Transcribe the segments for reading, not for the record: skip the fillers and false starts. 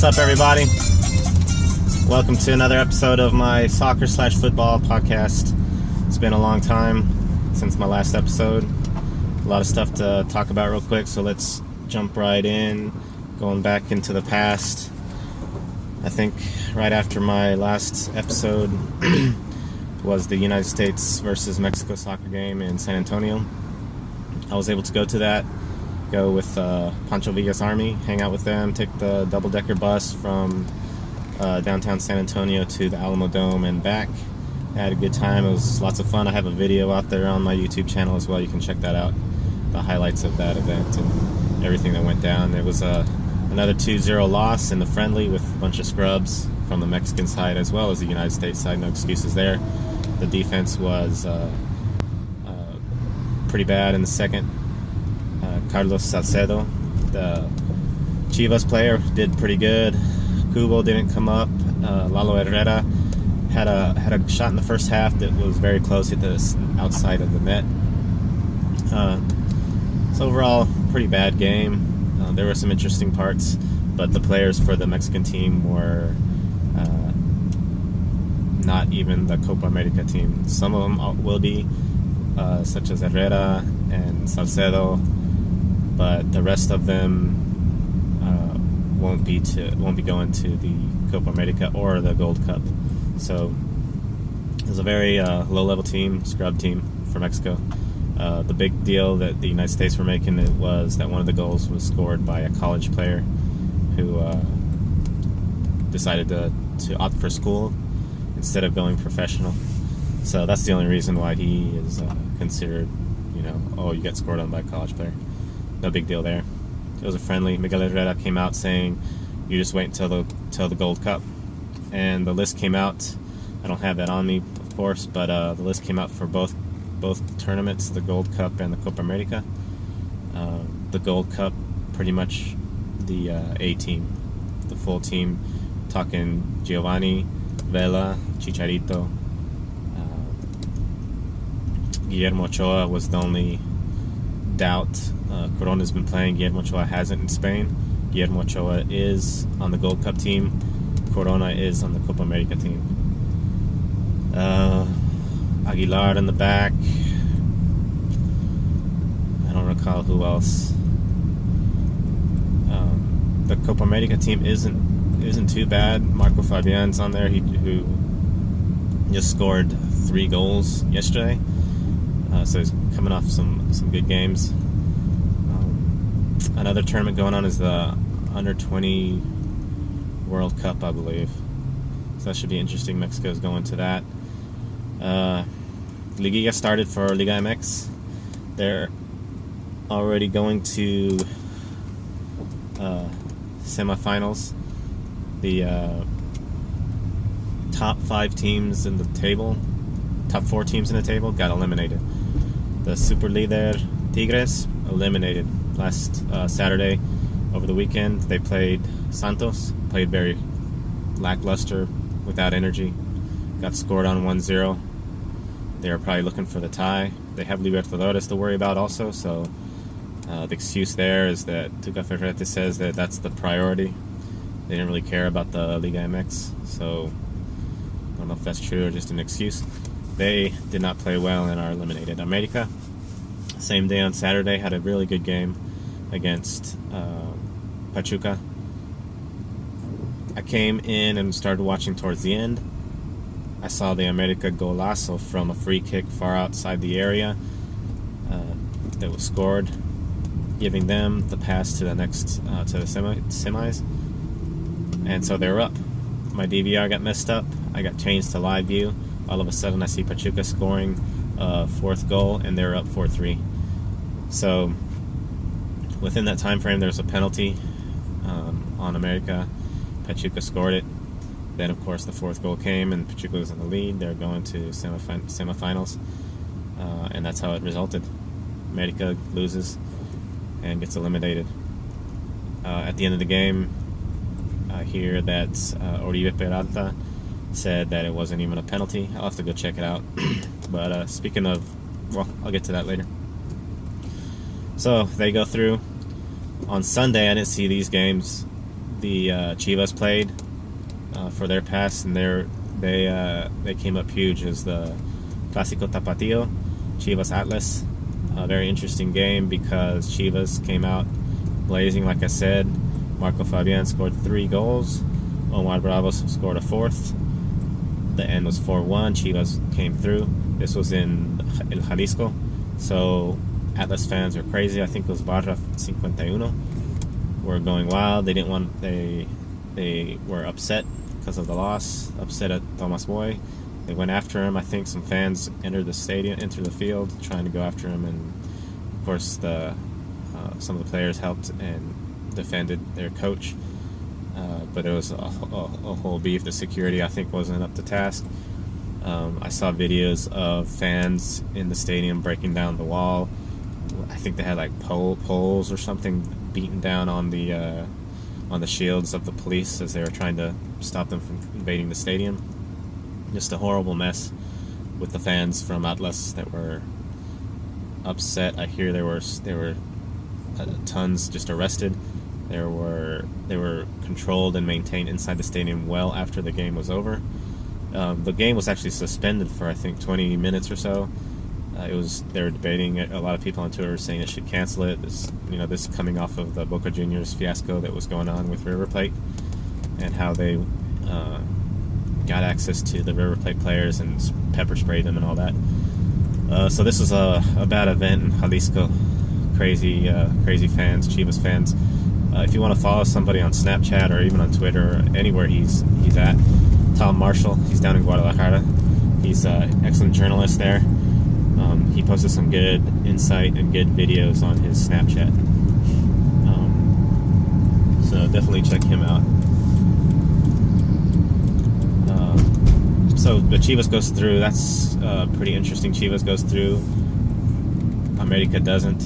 What's up, everybody? Welcome to another episode of my soccer/football podcast. It's been a long time since my last episode. A lot of stuff to talk about real quick, so let's jump right in. Going back into the past. I think right after my last episode was the United States versus Mexico soccer game in San Antonio. I was able to go to that, go with Pancho Villa's Army, hang out with them, take the double-decker bus from downtown San Antonio to the Alamo Dome and back. I had a good time. It was lots of fun. I have a video out there on my YouTube channel as well. You can check that out, the highlights of that event and everything that went down. There was another 2-0 loss in the friendly with a bunch of scrubs from the Mexican side as well as the United States side. No excuses there. The defense was pretty bad in the second. Carlos Salcedo, the Chivas player, did pretty good. Cubo didn't come up. Lalo Herrera had a shot in the first half that was very close, hit the outside of the net. So overall, pretty bad game. There were some interesting parts, but the players for the Mexican team were not even the Copa America team. Some of them will be, such as Herrera and Salcedo, but the rest of them won't be going to the Copa America or the Gold Cup. So it was a very low-level team, scrub team for Mexico. The big deal that the United States were making it was that one of the goals was scored by a college player who decided to opt for school instead of going professional. So that's the only reason why he is considered, you get scored on by a college player. No big deal there. It was a friendly. Miguel Herrera came out saying, "You just wait until the Gold Cup," and the list came out. I don't have that on me, of course, but the list came out for both tournaments, the Gold Cup and the Copa America. The Gold Cup, pretty much the A team, the full team, talking Giovanni, Vela, Chicharito. Guillermo Ochoa was the only doubt. Corona's been playing. Guillermo Ochoa hasn't in Spain. Guillermo Ochoa is on the Gold Cup team. Corona is on the Copa America team. Aguilar in the back. I don't recall who else. The Copa America team isn't too bad. Marco Fabian's on there, who just scored 3 goals yesterday. So he's coming off some good games. Another tournament going on is the Under-20 World Cup, I believe. So that should be interesting. Mexico's going to that. Liguilla started for LigaMX. They're already going to semifinals. The top 5 teams in the table, top 4 teams in the table, got eliminated. The super leader Tigres eliminated last Saturday. Over the weekend, they played Santos, played very lackluster, without energy, got scored on 1-0. They are probably looking for the tie. They have Libertadores to worry about also, so the excuse there is that Tuca Ferretti says that that's the priority. They didn't really care about the Liga MX, so I don't know if that's true or just an excuse. They did not play well and are eliminated. America, same day on Saturday, had a really good game against Pachuca. I came in and started watching towards the end. I saw the America golazo from a free kick far outside the area that was scored, giving them the pass to the next to the semis. And so they were up. My DVR got messed up. I got changed to live view. All of a sudden, I see Pachuca scoring 4th goal, and they're up 4-3. So within that time frame, there was a penalty on America. Pachuca scored it. Then, of course, the 4th goal came, and Pachuca was in the lead. They're going to semifinals, and that's how it resulted. America loses and gets eliminated. At the end of the game, I hear that Oribe Peralta said that it wasn't even a penalty. I'll have to go check it out. But speaking of, well, I'll get to that later. So they go through. On Sunday, I didn't see these games the Chivas played for their pass, and they came up huge as the Clásico Tapatío, Chivas Atlas. A very interesting game because Chivas came out blazing, like I said. Marco Fabian scored 3 goals. Omar Bravos scored a 4th. The end was 4-1. Chivas came through. This was in El Jalisco. So Atlas fans were crazy. I think it was Barra 51. Were going wild. They didn't want. They were upset because of the loss. Upset at Tomas Boy. They went after him. I think some fans entered the field, trying to go after him, and of course some of the players helped and defended their coach. But it was a whole beef. The security, I think, wasn't up to task. I saw videos of fans in the stadium breaking down the wall. I think they had like poles or something beaten down on the shields of the police as they were trying to stop them from invading the stadium. Just a horrible mess with the fans from Atlas that were upset. I hear there were tons just arrested. They were controlled and maintained inside the stadium well after the game was over. The game was actually suspended for I think 20 minutes or so. They were debating it. A lot of people on Twitter were saying it should cancel it. This coming off of the Boca Juniors fiasco that was going on with River Plate, and how they got access to the River Plate players and pepper sprayed them and all that. So this was a bad event in Jalisco. Crazy fans, Chivas fans. If you want to follow somebody on Snapchat or even on Twitter or anywhere he's at, Tom Marshall, he's down in Guadalajara. He's an excellent journalist there. He posted some good insight and good videos on his Snapchat. So definitely check him out. So the Chivas goes through. That's pretty interesting. Chivas goes through. America doesn't.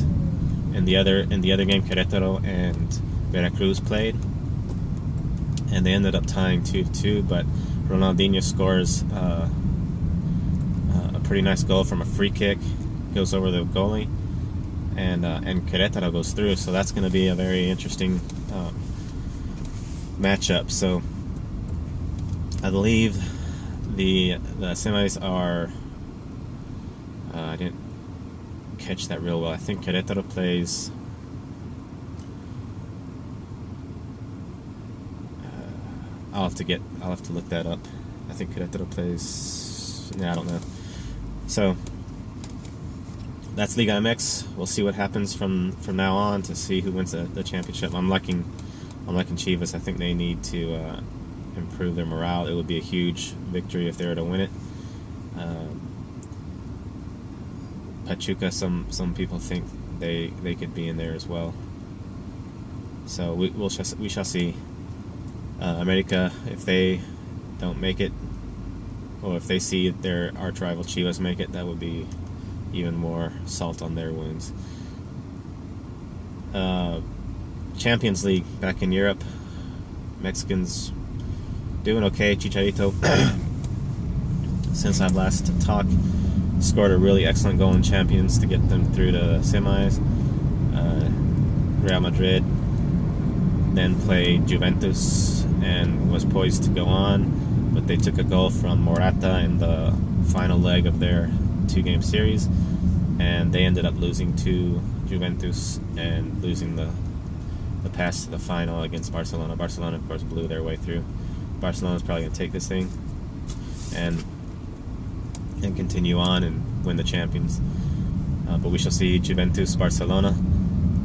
In the other game, Querétaro and Veracruz played, and they ended up tying 2-2. But Ronaldinho scores a pretty nice goal from a free kick, goes over the goalie, and Querétaro goes through. So that's going to be a very interesting matchup. So I believe the semis are. I didn't catch that real well. I think Querétaro plays. I'll have to look that up. I think Querétaro plays. I don't know. So that's LigaMX. We'll see what happens from now on to see who wins the championship. I'm liking Chivas. I think they need to improve their morale. It would be a huge victory if they were to win it. Pachuca, some people think they could be in there as well. So we shall see. America, if they don't make it, or if they see their arch rival Chivas make it, that would be even more salt on their wounds. Champions League back in Europe. Mexicans doing okay. Chicharito, since I've last talked, scored a really excellent goal in Champions to get them through to semis. Real Madrid then played Juventus and was poised to go on, but they took a goal from Morata in the final leg of their 2-game series, and they ended up losing to Juventus and losing the pass to the final against Barcelona. Barcelona, of course, blew their way through. Barcelona's probably going to take this thing and continue on and win the Champions. But we shall see Juventus, Barcelona.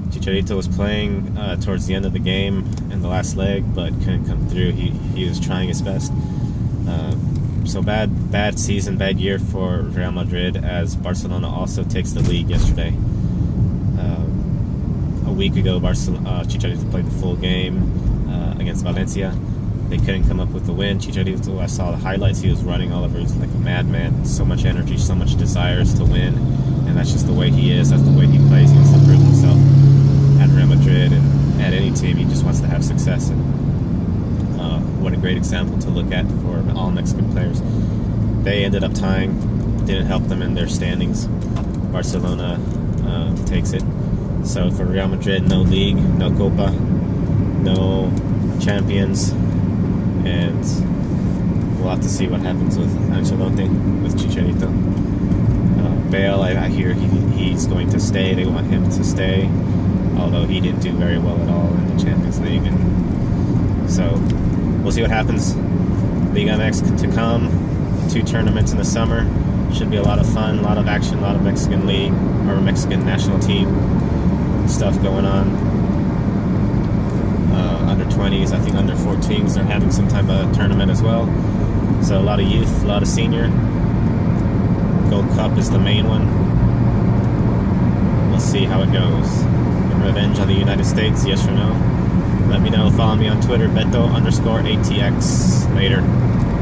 Chicharito was playing towards the end of the game in the last leg, but couldn't come through. He was trying his best. So bad season, bad year for Real Madrid, as Barcelona also takes the lead yesterday. A week ago, Chicharito played the full game against Valencia. They couldn't come up with the win. Chicharito, I saw the highlights, he was running all over. He's like a madman. So much energy, so much desires to win. And that's just the way he is. That's the way he plays. He wants to prove himself at Real Madrid and at any team. He just wants to have success. And what a great example to look at for all Mexican players. They ended up tying. Didn't help them in their standings. Barcelona takes it. So for Real Madrid, no league, no Copa, no champions, and we'll have to see what happens with Ancelotti, with Chicharito. Bale, I hear he's going to stay. They want him to stay, although he didn't do very well at all in the Champions League. And so we'll see what happens. LigaMX to come. 2 tournaments in the summer. Should be a lot of fun, a lot of action, a lot of Mexican league or Mexican national team stuff going on. Under 20s, I think under 14s, they're having some type of tournament as well. So a lot of youth, a lot of senior. Gold Cup is the main one. We'll see how it goes. Revenge on the United States, yes or no? Let me know. Follow me on Twitter, Beto_ATX. Later.